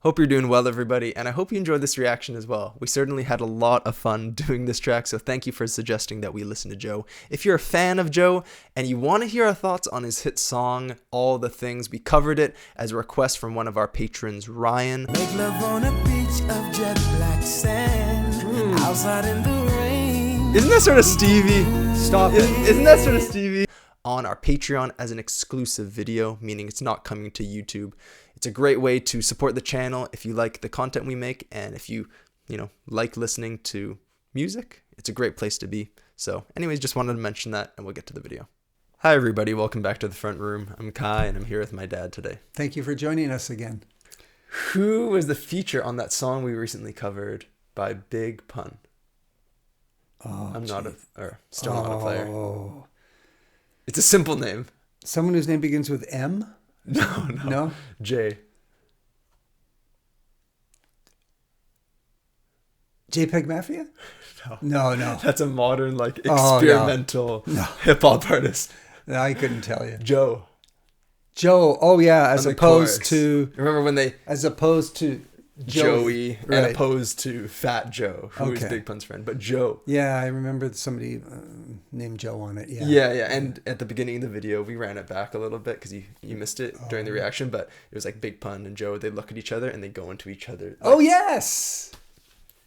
Hope you're doing well, everybody, and I hope you enjoyed this reaction as well. We certainly had a lot of fun doing this track, so thank you for suggesting that we listen to Joe. If you're a fan of Joe and you want to hear our thoughts on his hit song, All the Things, we covered it as a request from one of our patrons, Ryan. Make love on a beach of jet black sand, outside in the rain. Isn't that sort of Stevie? Stop it. Isn't that sort of Stevie? On our Patreon as an exclusive video, meaning it's not coming to YouTube. It's a great way to support the channel if you like the content we make, and if you like listening to music, it's a great place to be. So anyways, just wanted to mention that, and we'll get to the video. Hi everybody, welcome back to the front room. I'm Kai, and I'm here with my dad today. Thank you for joining us again. Who was the feature on that song we recently covered by Big Pun? Oh, Still not a player. Oh. It's a simple name. Someone whose name begins with M? No. J. JPEG Mafia? No. That's a modern, experimental hip hop artist. No, I couldn't tell you. Joe. Oh yeah, as opposed to... Remember when they... As opposed to Joey, right. and opposed to Fat Joe, who was Big Pun's friend, but Joe. Yeah, I remember somebody named Joe on it. Yeah. And at the beginning of the video, we ran it back a little bit because you missed it during the reaction, but it was like Big Pun and Joe, they look at each other and they go into each other. Yes!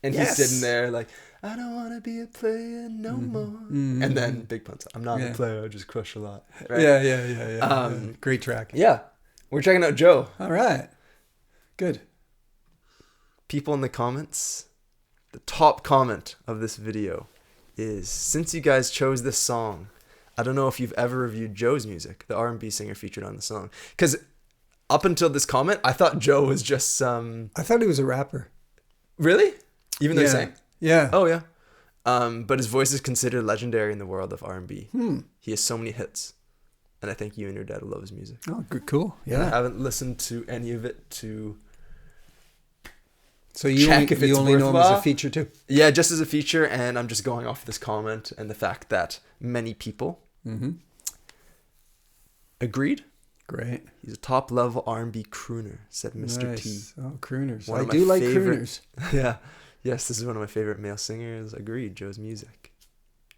And he's sitting there like, I don't want to be a player no more. Mm-hmm. And then Big Pun's like, I'm not a player, I just crush a lot. Right? Yeah. Great track. Yeah. We're checking out Joe. All right. Good. People in the comments, the top comment of this video is, since you guys chose this song, I don't know if you've ever reviewed Joe's music, the R&B singer featured on the song. Because up until this comment, I thought Joe was just some... I thought he was a rapper. Really? Even though he sang? Yeah. Oh, yeah. But his voice is considered legendary in the world of R&B. He has so many hits. And I think you and your dad love his music. Oh, good, cool. Yeah. And I haven't listened to any of it to... So you only know him as a feature too? Yeah, just as a feature, and I'm just going off this comment and the fact that many people agreed. Great. He's a top-level R&B crooner, said Mr. T. Oh, crooners. I do like crooners. Yeah. Yes, this is one of my favorite male singers. Agreed. Joe's music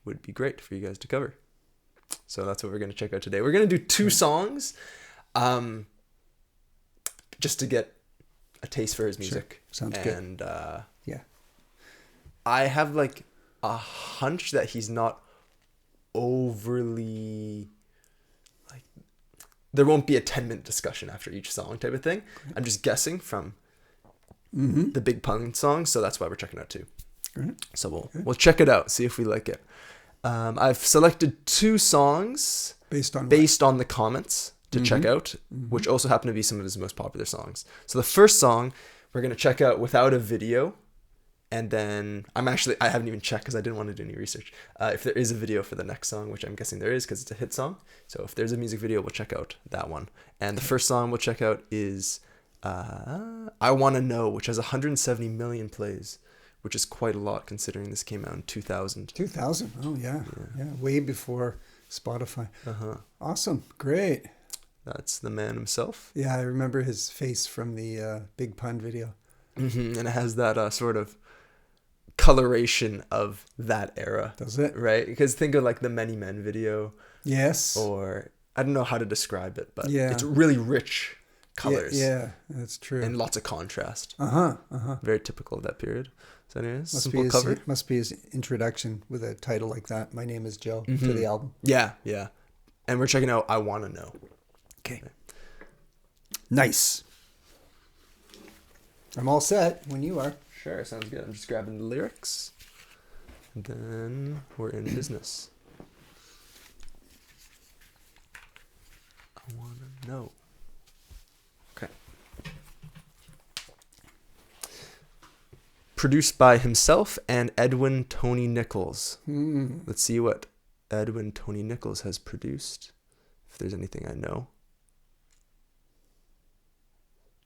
would be great for you guys to cover. So that's what we're going to check out today. We're going to do 2 songs just to get a taste for his music. Sure. Sounds good. And I have like a hunch that he's not overly like, there won't be a 10-minute discussion after each song type of thing. Great. I'm just guessing from the Big Pun song, so that's why we're checking out 2. Great. So we'll check it out, see if we like it. I've selected 2 songs based on the comments to check out, which also happen to be some of his most popular songs. So the first song we're going to check out without a video, and then I haven't even checked because I didn't want to do any research. If there is a video for the next song, which I'm guessing there is because it's a hit song. So if there's a music video, we'll check out that one. And the first song we'll check out is I Wanna Know, which has 170 million plays, which is quite a lot considering this came out in 2000. 2000? Oh, yeah. Way before Spotify. Awesome. Great. That's the man himself. Yeah, I remember his face from the Big Pun video. And it has that sort of coloration of that era. Does it? Right? Because think of like the Many Men video. Yes. Or I don't know how to describe it, but it's really rich colors. Yeah, that's true. And lots of contrast. Very typical of that period. So anyways, simple cover. Must be his introduction with a title like that. My Name is Joe to the album. Yeah. And we're checking out I Wanna Know. Okay. Nice. I'm all set when you are. Sure, sounds good. I'm just grabbing the lyrics. And then we're in business. I Wanna Know. Okay. Produced by himself and Edwin Tony Nichols. Let's see what Edwin Tony Nichols has produced. If there's anything I know.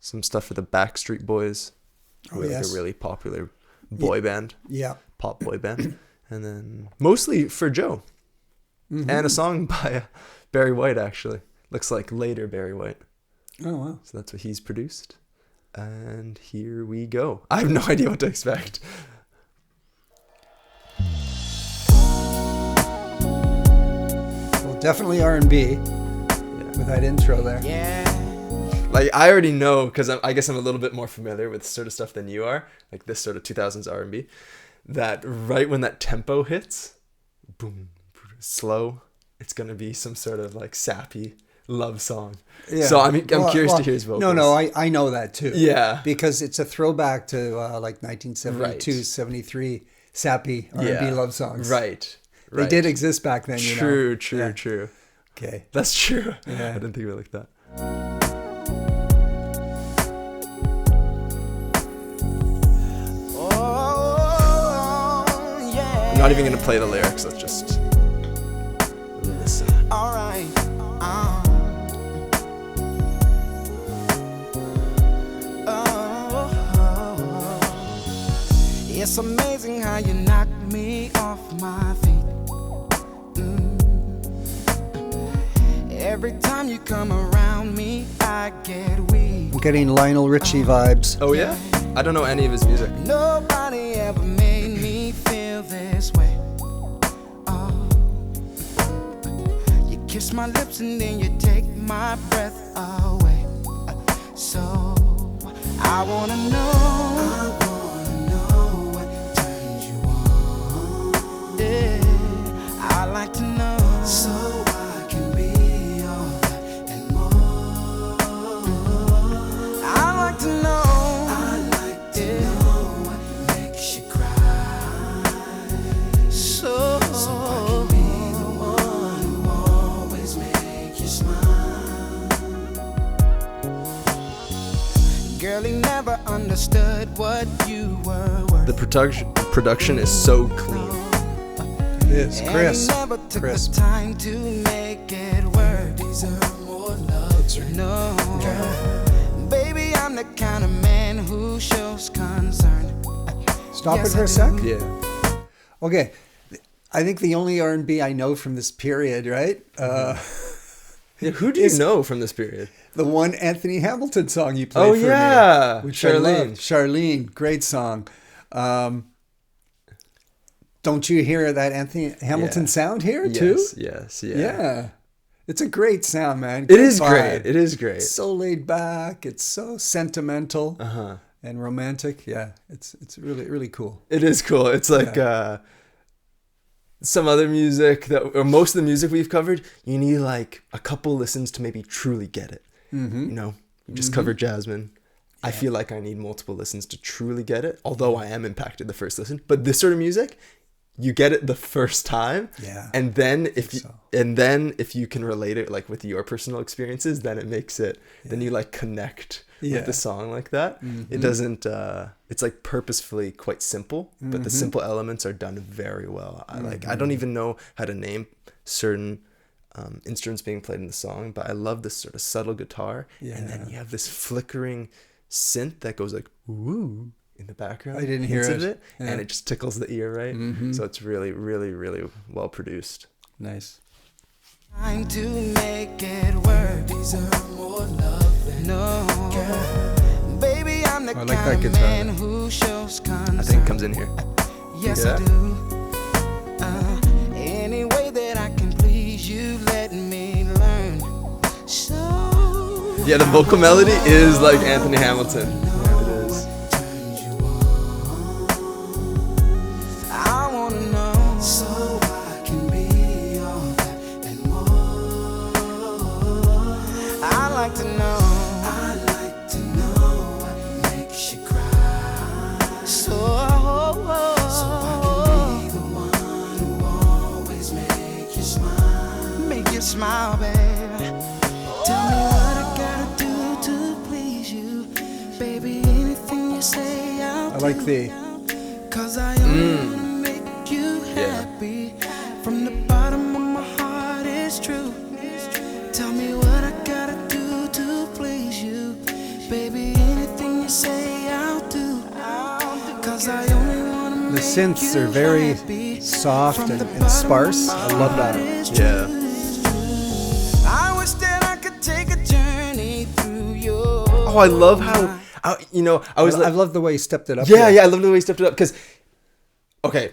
Some stuff for the Backstreet Boys. Like a really popular boy band. Yeah. Pop boy band. And then mostly for Joe. And a song by Barry White, actually. Looks like later Barry White. Oh, wow. So that's what he's produced. And here we go. I have no idea what to expect. Well, definitely R&B with that intro there. Yeah. Like, I already know, because I guess I'm a little bit more familiar with sort of stuff than you are, like this sort of 2000s R&B, that right when that tempo hits, boom, slow, it's going to be some sort of like sappy love song. Yeah. So I'm curious to hear his vocals. No, I know that too. Yeah. Because it's a throwback to like 1972, 73 sappy R&B love songs. Right. They did exist back then, you know. True. Okay. That's true. Yeah. I didn't think of it like that. I'm not even going to play the lyrics. Let's just listen. All right. It's amazing how you knock me off my feet. Every time you come around me, I get weak. I'm getting Lionel Richie vibes. Oh, yeah? I don't know any of his music. Nobody ever made me feel this way. Oh. You kiss my lips and then you take my breath away. So I wanna know what turns you on. Yeah, I like to know so I can be all that and more. I like to know. Girl, he never understood what you were worth. The production is so clean. It is crisp. And he never took the time to make it work. Deserve more love, you know. Baby, I'm the kind of man who shows concern. Stop it for a sec. Yeah. Okay. I think the only R&B I know from this period, right? Yeah, who do you know from this period? The one Anthony Hamilton song you played for me. Which Charlene. Charlene, great song. Don't you hear that Anthony Hamilton sound here too? Yes. Yeah. It's a great sound, man. It is great. It is great. It's so laid back. It's so sentimental and romantic. Yeah, it's really, really cool. It is cool. It's like some other music or most of the music we've covered, you need like a couple listens to maybe truly get it. Mm-hmm. You know, you just covered Jasmine. I feel like I need multiple listens to truly get it, although I am impacted the first listen. But this sort of music, you get it the first time. Yeah. And then if you can relate it like with your personal experiences, then it makes it, then you like connect with the song like that. Mm-hmm. It doesn't, it's like purposefully quite simple, but the simple elements are done very well. I don't even know how to name certain instruments being played in the song, but I love this sort of subtle guitar. Yeah. And then you have this flickering synth that goes like, woo, in the background. I didn't hear it. Yeah. And it just tickles the ear, right? Mm-hmm. So it's really, really, really well produced. Nice. Trying to make it work. Deserve more love than no. Girl. Baby, I'm the kind of man who shows concern. I think it comes in here. Yes, I do. Any way that I can please you, let me learn. So yeah, the vocal melody is like Anthony Hamilton. Yeah, it is. I wanna know so I can be all that and more. I like to know. I like to know what makes you cry. So I can be the one who always make you smile. Make you smile, babe. Tell me what I gotta do to please you, baby. Anything you say, I'll I like the. Cause I only wanna make you happy. From the bottom of my heart, it's true. Tell me what I gotta do to please you, baby. Anything you say, I'll do. Cause I only wanna make The synths are very soft and sparse. I love that. Yeah. I wish that I could take a journey through your. Oh, I love how I love the way you stepped it up. Yeah, I love the way you stepped it up because, okay,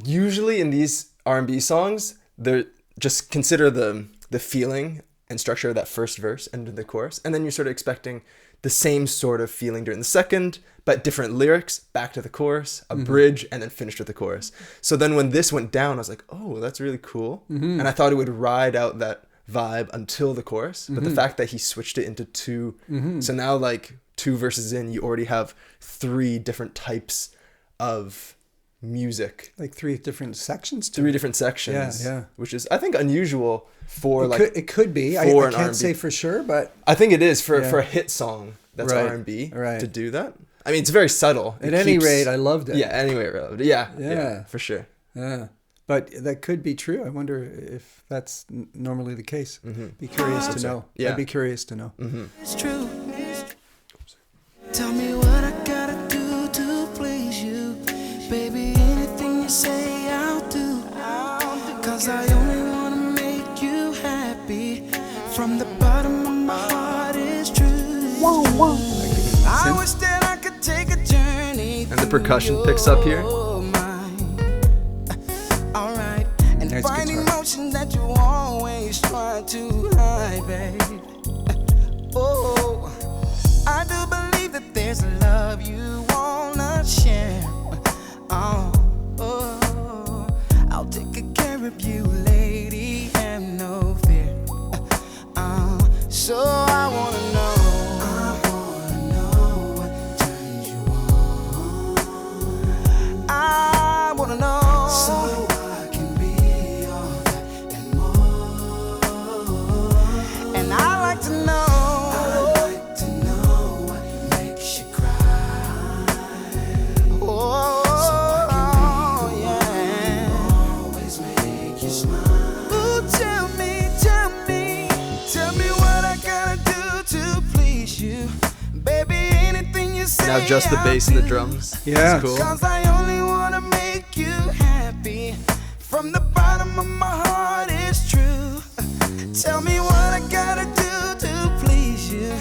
usually in these R&B songs, they're just consider the feeling and structure of that first verse and the chorus, and then you're sort of expecting the same sort of feeling during the second, but different lyrics, back to the chorus, a bridge, and then finished with the chorus. So then when this went down, I was like, oh, that's really cool. And I thought it would ride out that vibe until the chorus. But the fact that he switched it into two, so now like 2 verses in, you already have 3 different types of music. Like 3 different sections? 3 different sections. Yeah. Which is, I think, unusual for it could be. I can't R&B. say for sure, but I think it is for a hit song that's right. R&B to do that. I mean, it's very subtle. At any rate, I loved it. Yeah, anyway, yeah, for sure. Yeah, but that could be true. I wonder if that's normally the case. Be curious to know. Yeah. I'd be curious to know. It's true. Tell me what I gotta do to please you. Baby, anything you say, I'll do. 'Cause I only wanna make you happy. From the bottom of my heart, it's true. I wish that I could take a journey. And the percussion picks up here. Alright. And Nice find guitar. emotion that you always try to hide, babe. Oh, I do believe that there's a love you wanna share. Oh, I'll take good care of you, lady, have no fear. So I wanna know what turns you on. I wanna know so I can be all that and more. And I like to know. What makes you cry. Oh, yeah. Always make you smile. Ooh, tell me what I gotta do to please you. Baby, anything you say. Now just the bass and the drums. Yeah. It's cool. 'Cause I only wanna make you happy. From the bottom of my heart, it's true. Tell me what I gotta do to please you.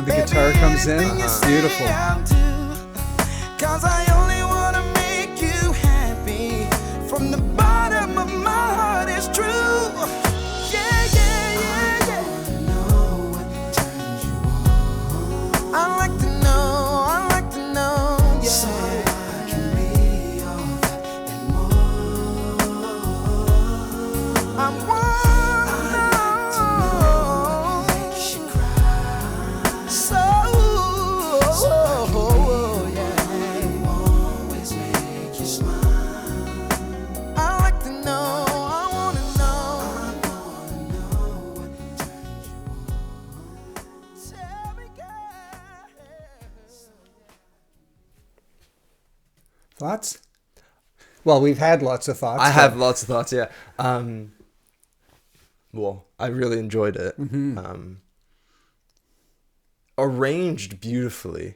The guitar comes in. Beautiful. 'Cause I only wanna make you happy. From the bottom of my heart, it's true. Yeah. I like to know, yeah. So I can be all that and more. I wanna know what makes you cry. So yeah. Always make you smile. I like to know, I wanna know what turns you on. Tell me, girl. Thoughts? Well, we've had lots of thoughts. I have lots of thoughts, yeah. Well, I really enjoyed it. Arranged beautifully.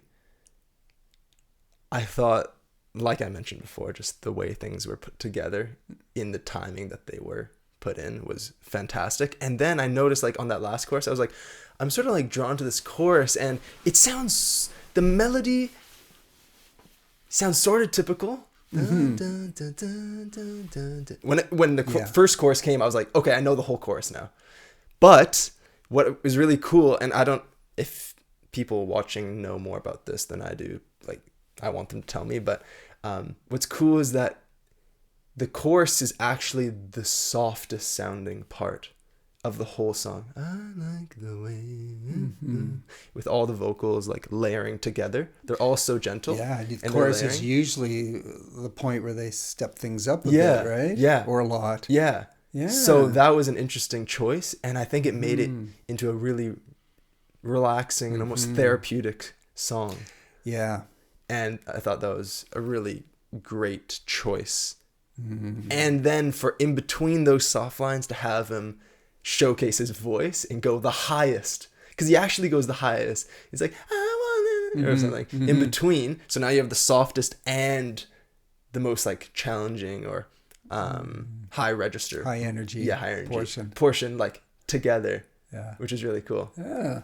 I thought, like I mentioned before, just the way things were put together in the timing that they were put in was fantastic. And then I noticed, like, on that last chorus, I was like, I'm sort of like drawn to this chorus, and it sounds, the melody sounds sort of typical. When the first chorus came, I was like, okay, I know the whole chorus now. But what was really cool, and I don't, if people watching know more about this than I do, like, I want them to tell me, but what's cool is that the chorus is actually the softest sounding part of the whole song. I like the way, with all the vocals like layering together. They're all so gentle. Yeah, the and chorus is usually the point where they step things up a Yeah, bit, right? yeah. Or a lot. Yeah. Yeah. So that was an interesting choice, and I think it made it into a really relaxing and almost therapeutic song. Yeah. And I thought that was a really great choice. And then for in between those soft lines to have him showcase his voice and go the highest, because he actually goes the highest. He's like, I want it, or something in between. So now you have the softest and the most like challenging or high register, High energy. high energy portion like together. Yeah. Which is really cool. Yeah.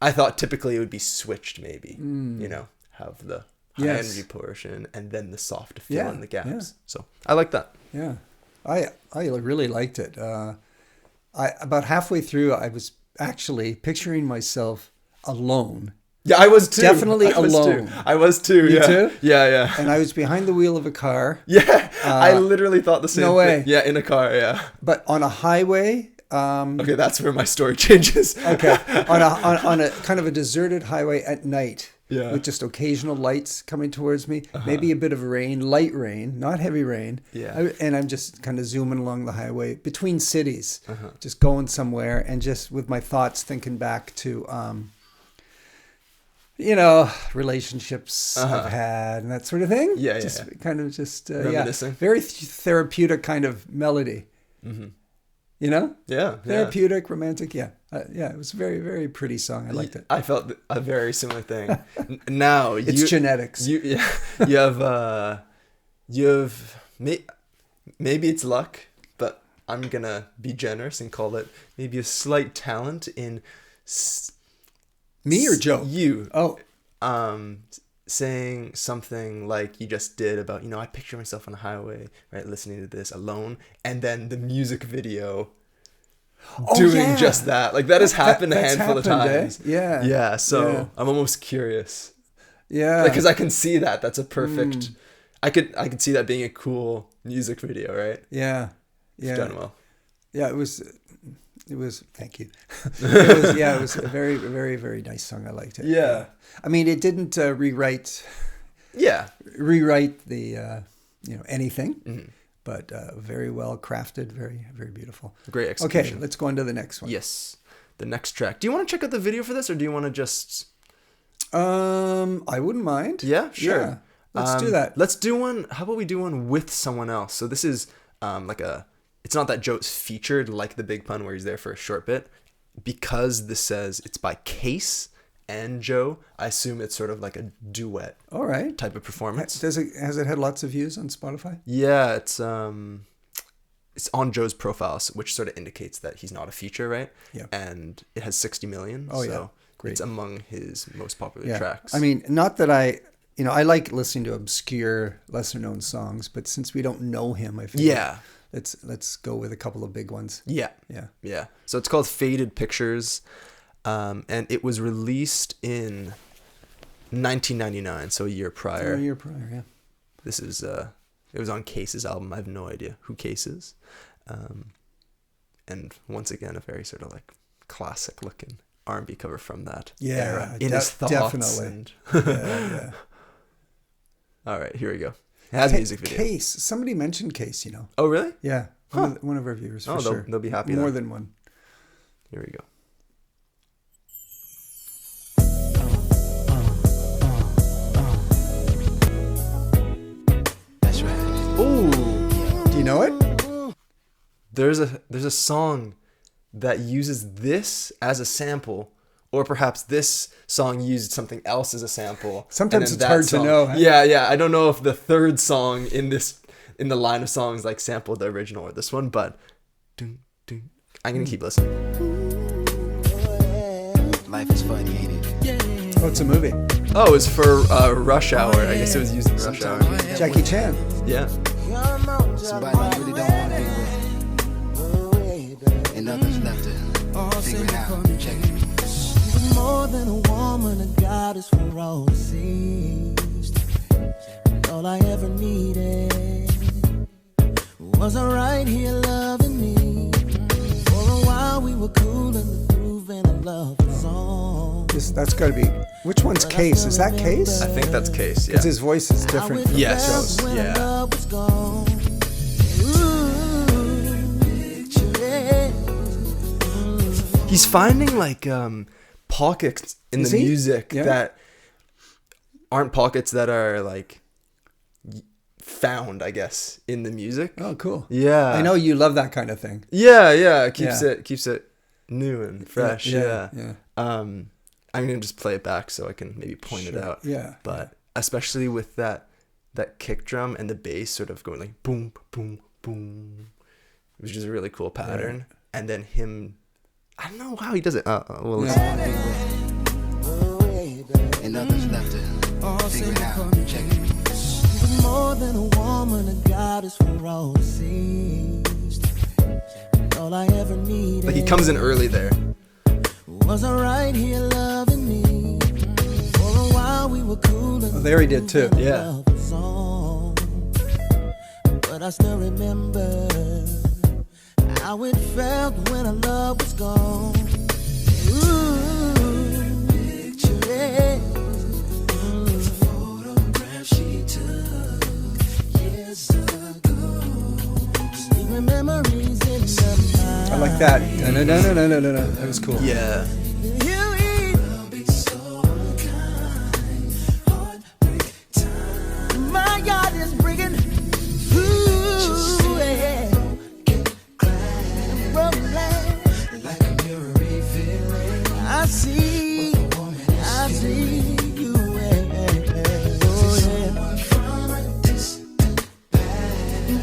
I thought typically it would be switched, maybe, you know, have the high energy portion and then the soft to fill in the gaps. Yeah. So I like that. Yeah, I really liked it. About halfway through, I was actually picturing myself alone. Yeah, I was too. Definitely alone. I was too. You yeah. too? Yeah, yeah. And I was behind the wheel of a car. Yeah, I literally thought the same thing. No way. Yeah, in a car, yeah. But on a highway. Okay, that's where my story changes. Okay, on a kind of a deserted highway at night. Yeah. With just occasional lights coming towards me, maybe a bit of rain, light rain, not heavy rain. Yeah. And I'm just kind of zooming along the highway between cities, just going somewhere, and just with my thoughts thinking back to, you know, relationships I've had and that sort of thing. Yeah, just kind of just reminiscing. Very therapeutic kind of melody. Mm-hmm. You know? Yeah. Therapeutic, romantic, yeah. It was a very, very pretty song. I liked it. I felt a very similar thing. Now it's genetics. You have maybe it's luck, but I'm gonna be generous and call it maybe a slight talent in me or Joe. You. Oh. Saying something like you just did about, you know, I picture myself on a highway, right, listening to this alone, and then the music video doing just that. Like that has happened a handful of times. Yeah. Yeah. So I'm almost curious. Yeah. Because I can see that. That's a perfect. I could see that being a cool music video, right? Yeah. Yeah. You've done well. Yeah. It was. Thank you. It was a very, very, very nice song. I liked it. Yeah. I mean, it didn't rewrite. Yeah. Rewrite the anything, but very well crafted, very, very beautiful. Great execution. Okay, let's go on to the next one. Yes, the next track. Do you want to check out the video for this, or do you want to just? I wouldn't mind. Yeah, sure. Yeah. Let's do that. Let's do one. How about we do one with someone else? So this is it's not that Joe's featured like the Big Pun where he's there for a short bit. Because this says it's by Case and Joe, I assume it's sort of like a duet. All right. Type of performance. Has it had lots of views on Spotify? Yeah, it's on Joe's profile, which sort of indicates that he's not a feature, right? Yeah. And it has 60 million. Oh, so yeah. Great. It's among his most popular tracks. I mean, not that I like listening to obscure, lesser known songs, but since we don't know him, I feel let's go with a couple of big ones. Yeah. So it's called Faded Pictures, and it was released in 1999, so a year prior. Yeah. This is it was on Case's album. I have no idea who Case is, and once again a very sort of like classic looking R&B cover from that era. In his thoughts, definitely. Yeah. All right, here we go. It has a music video. Case. Somebody mentioned Case, you know. Oh, really? Yeah. One of our viewers, for sure. They'll be happy. More than one. Here we go. That's right. Ooh. Do you know it? There's a song that uses this as a sample, or perhaps this song used something else as a sample. Sometimes it's hard to know. Huh? Yeah. I don't know if the third song in the line of songs like sampled the original or this one, but I'm gonna keep listening. Life is funny, ain't it? Oh, it's a movie. Oh, it's for Rush Hour. I guess it was used in Rush Hour. Jackie Chan. Yeah. Somebody you really don't want to be with, and others left to figure it out. Check it. More than a woman, a goddess for all to see. All I ever needed was her right here loving me. For a while we were cool in the groove and the love was on. That's got to be. Which one's Case? Is that Case? I think that's Case. Yeah. Because his voice is different from Yes. Joe's. Yeah. He's finding like pockets in the music that aren't pockets that are like found, I guess, in the music. Oh, cool. Yeah. I know you love that kind of thing. Yeah. It keeps it new and fresh. Yeah. I'm gonna just play it back so I can maybe point it out. Yeah. But especially with that kick drum and the bass sort of going like boom, boom, boom, which is a really cool pattern. Right. And then him, I don't know how he does it. Well, listen. and others left to figure it out. Check it. She was more than a woman, a goddess for all the seas. All I ever needed. Like he comes in early there. Was right here loving me. For a while we were cool. Oh, there he did too. Yeah. But I still remember how it felt when our love was gone. Ooh, picture it. It's a photograph she took years ago. Secret memories in the mind. I like that. No. That was cool. Yeah. My God is bringing. Ooh, yeah. Like a mirror revealing. I see you.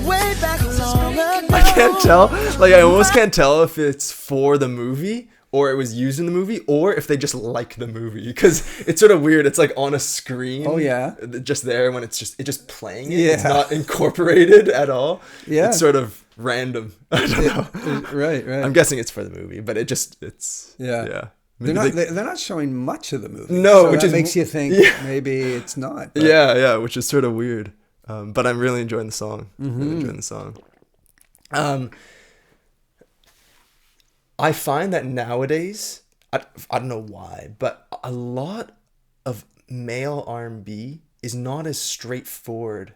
Way back long ago. I can't tell. Like I almost can't tell if it's for the movie or it was used in the movie or if they just like the movie because it's sort of weird. It's like on a screen. Oh yeah. Just there when it's just playing it. Yeah. It's not incorporated at all. Yeah. It's sort of random. I don't know. Right. I'm guessing it's for the movie, but it's yeah. Maybe They're not showing much of the movie. No, so which makes you think maybe it's not. But. Yeah, which is sort of weird. But I'm really enjoying the song. I find that nowadays, I don't know why, but a lot of male R&B is not as straightforward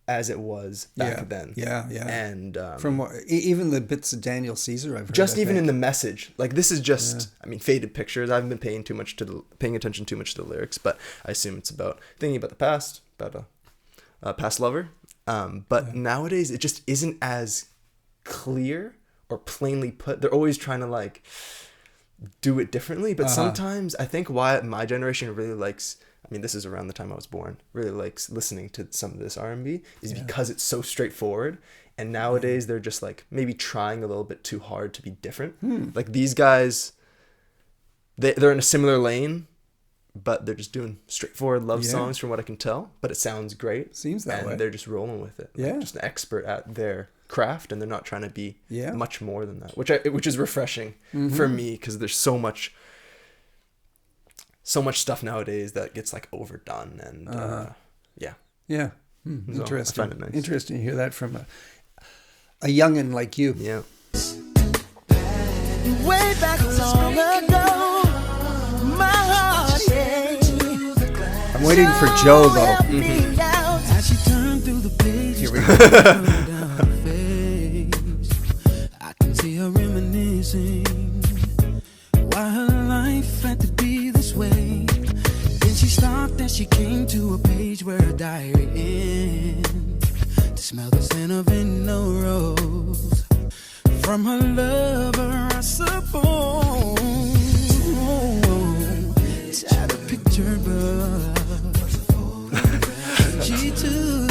as it was back then. Yeah. And from what, even the bits of Daniel Caesar I've heard. Just even in the message, like this is just, I mean, Faded Pictures. I haven't been paying attention too much to the lyrics, but I assume it's about thinking about the past, about a past lover. But nowadays it just isn't as clear or plainly put. They're always trying to like do it differently, but sometimes I think why my generation really likes, I mean, this is around the time I was born, really likes listening to some of this R&B is because it's so straightforward. And nowadays they're just like maybe trying a little bit too hard to be different. Like these guys, they're in a similar lane, but they're just doing straightforward love songs from what I can tell, but it sounds great. Seems that way. And they're just rolling with it. Like just an expert at their craft, and they're not trying to be much more than that, which is refreshing for me because there's so much stuff nowadays that gets like overdone and Interesting. So I find it nice. Interesting to hear that from a youngin' like you. Yeah. Way back long ago, my heart, I'm waiting for Joe though. As she turned through the pages, Here we go. I can see her reminiscing why her life had to be this way. Then she stopped and she came to a page where her diary ends. To smell the scent of no rose from her lover, I suppose. It's had a picture, but she too.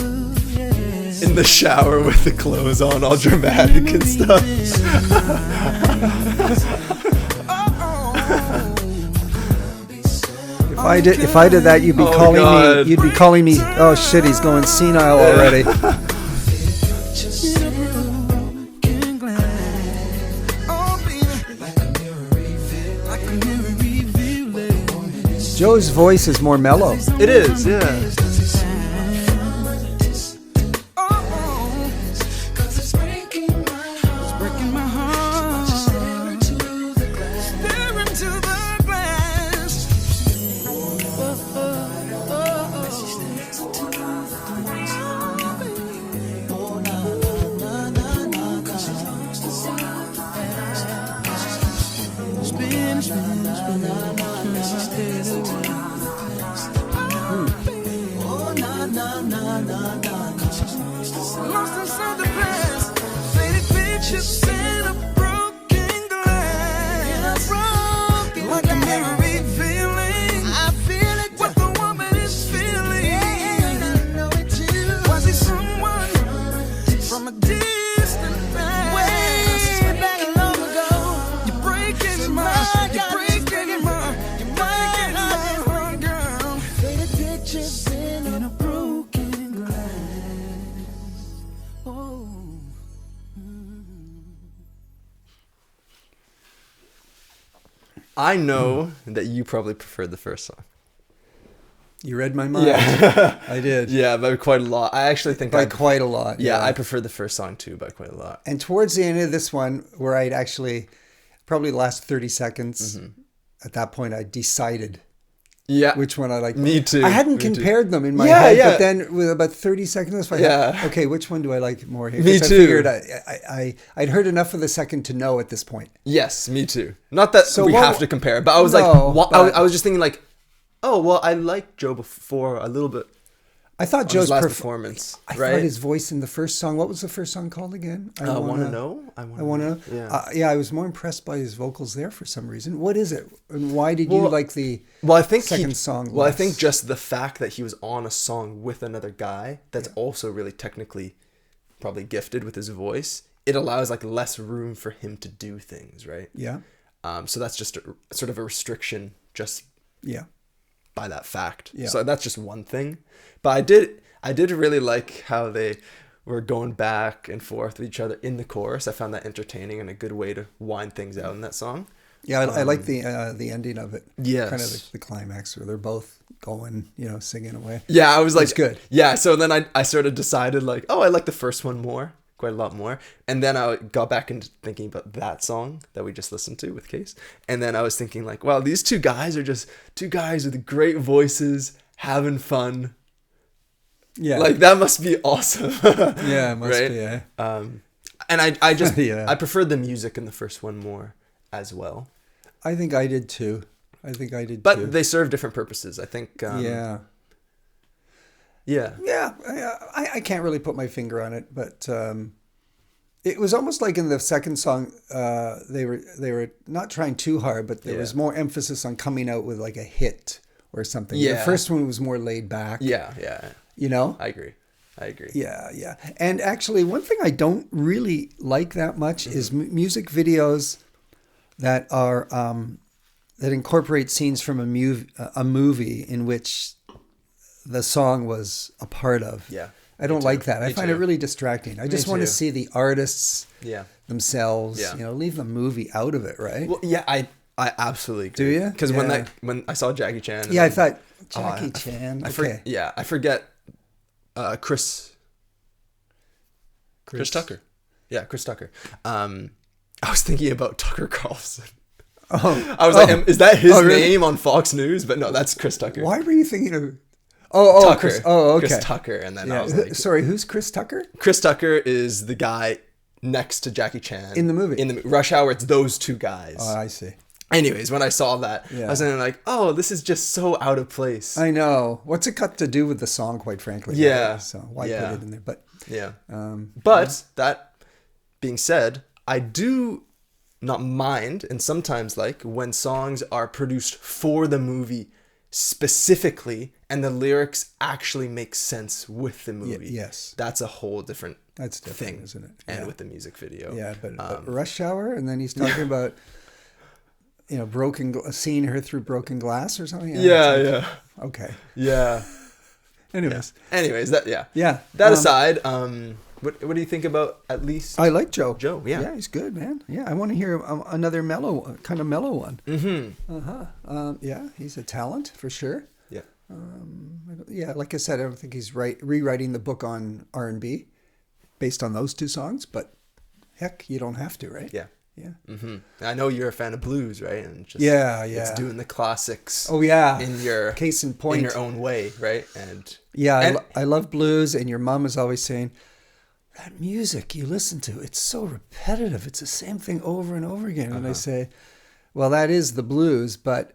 In the shower with the clothes on, all dramatic and stuff. If I did that, you'd be calling me. You'd be calling me. Oh shit, he's going senile already. Joe's voice is more mellow. It is, yeah. in a broken glass. Oh. I know that you probably preferred the first song. You read my mind. Yeah. I did. Yeah, by quite a lot. I actually think by quite a lot. Yeah, I prefer the first song too by quite a lot. And towards the end of this one, where I'd actually, probably the last 30 seconds, at that point I decided which one I liked. Me too. I hadn't compared them in my head, but then with about 30 seconds, I thought, okay, which one do I like more here? Me too. I figured I'd heard enough of the second to know at this point. Yes, me too. Not that we have to compare, but I was I was just thinking like, oh, well, I liked Joe before a little bit. I thought Joe's last performance. I thought his voice in the first song. What was the first song called again? I want to know. I want to know. Yeah. I was more impressed by his vocals there for some reason. What is it? And why did you like the second song? Well, I think just the fact that he was on a song with another guy that's also really technically probably gifted with his voice. It allows like less room for him to do things, right? Yeah. So that's just sort of a restriction just by that fact. Yeah. So that's just one thing. But I did really like how they were going back and forth with each other in the chorus. I found that entertaining and a good way to wind things out in that song. Yeah, I like the ending of it. Yes. Kind of the climax where they're both going, singing away. Yeah, I was like... It's good. Yeah, so then I sort of decided like, oh, I like the first one more. Quite a lot more. And then I got back into thinking about that song that we just listened to with Case. And then I was thinking like, wow, these two guys are just two guys with great voices, having fun. Yeah. Like that must be awesome. Yeah, it must be, yeah. And I just, I preferred the music in the first one more as well. I think I did too. But they serve different purposes. I think. Yeah. I can't really put my finger on it, but it was almost like in the second song, they were not trying too hard, but there was more emphasis on coming out with like a hit or something. Yeah. The first one was more laid back. Yeah. I agree. Yeah. And actually, one thing I don't really like that much is music videos that are that incorporate scenes from a movie in which the song was a part of. Yeah. I don't like that. I find it really distracting. I just want to see the artists themselves, leave the movie out of it, right? Well, yeah, I absolutely agree. Do you? Because when I saw Jackie Chan. I thought, Jackie Chan. I forget Chris Tucker. Yeah, Chris Tucker. I was thinking about Tucker Carlson. I was like, is that his name on Fox News? But no, that's Chris Tucker. Why were you thinking of... Tucker. Chris. Oh, okay. Chris Tucker, and then I was like, sorry, who's Chris Tucker? Chris Tucker is the guy next to Jackie Chan in the movie. In the Rush Hour, it's those two guys. Oh, I see. Anyways, when I saw that, I was like, oh, this is just so out of place. I know. What's it got to do with the song, quite frankly? Yeah. Right? So why put it in there? But that being said, I do not mind, and sometimes like when songs are produced for the movie specifically and the lyrics actually make sense with the movie. Yes. That's a whole different thing, isn't it? And with the music video. Yeah, but Rush Hour, and then he's talking about seeing her through broken glass or something. Yeah. Okay. Yeah. Anyways, that aside, what do you think about at least? I like Joe. Yeah, he's good, man. Yeah, I want to hear another mellow one. Yeah, he's a talent for sure. Yeah. Like I said, I don't think he's rewriting the book on R&B based on those two songs, but heck, you don't have to, right? Yeah. I know you're a fan of blues, right? And just it's doing the classics. Oh yeah, in your case in point, in your own way, right? And I love blues, and your mom is always saying, that music you listen to, it's so repetitive. It's the same thing over and over again. And I say, well, that is the blues, but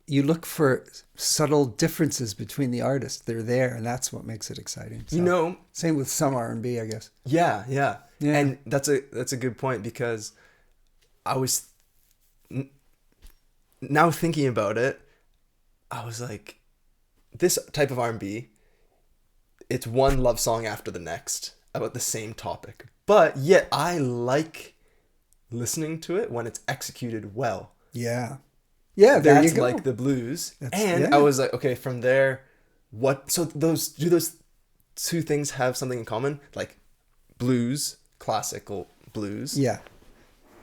you look for subtle differences between the artists. They're there, and that's what makes it exciting. So, same with some R&B, I guess. Yeah. And that's a good point, because I was now thinking about it. I was like, this type of R&B, it's one love song after the next about the same topic, but yet I like listening to it when it's executed well. Yeah, there that's you go. Like the blues. I was like, okay, from there So those two things have something in common? Like blues, classical blues. Yeah.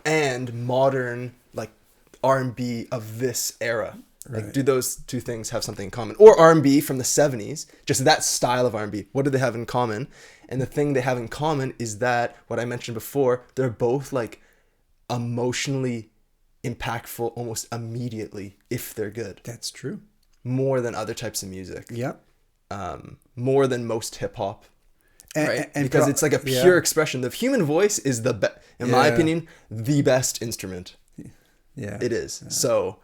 And modern like R&B of this era. Like, Right. do those two things have something in common? Or R&B from the 70s, just that style of R&B. What do they have in common? And the thing they have in common is that, what I mentioned before, they're both like emotionally impactful almost immediately if they're good. That's true. More than other types of music. Yeah. More than most hip hop. Right? And because it's like a pure expression. The human voice is in my opinion, the best instrument. Yeah. It is. Yeah. So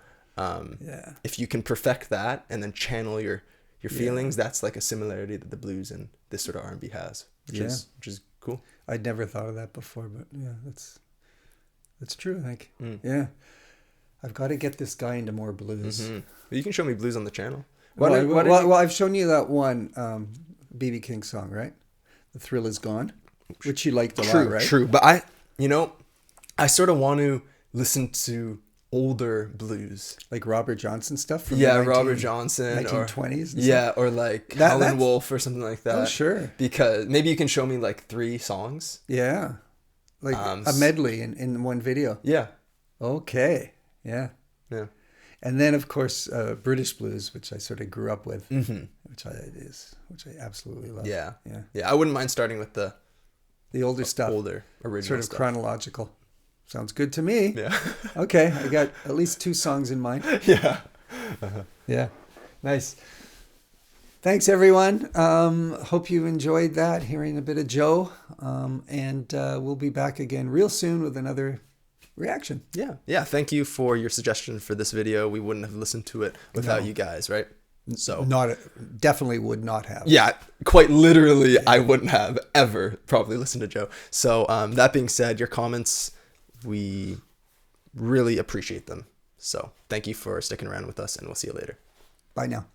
if you can perfect that and then channel your feelings, that's like a similarity that the blues and this sort of R&B has, which is cool. I'd never thought of that before, but yeah, that's true. I think. Yeah, I've got to get this guy into more blues. Mm-hmm. Well, you can show me blues on the channel. Well, I've shown you that one B.B. King song, right? The Thrill Is Gone, which you liked a lot, right? True. But I sort of want to listen to older blues, like Robert Johnson stuff from Robert Johnson 1920s or like Howlin' Wolf or something like that. Oh, sure. Because maybe you can show me like 3 songs. Yeah. Like a medley in one video. Yeah. Okay. Yeah. Yeah. And then of course British blues, which I sort of grew up with, mm-hmm. which I absolutely love. Yeah. Yeah. Yeah. I wouldn't mind starting with the older stuff. Older original sort of stuff. Chronological. Sounds good to me. Yeah. Okay, I got at least 2 songs in mind. Yeah. Yeah. Nice. Thanks, everyone. Hope you enjoyed that, hearing a bit of Joe. And we'll be back again real soon with another reaction. Yeah. Yeah. Thank you for your suggestion for this video. We wouldn't have listened to it without you guys, right? So definitely would not have. Yeah, quite literally, I wouldn't have ever probably listened to Joe. So that being said, your comments, we really appreciate them. So thank you for sticking around with us, and we'll see you later. Bye now.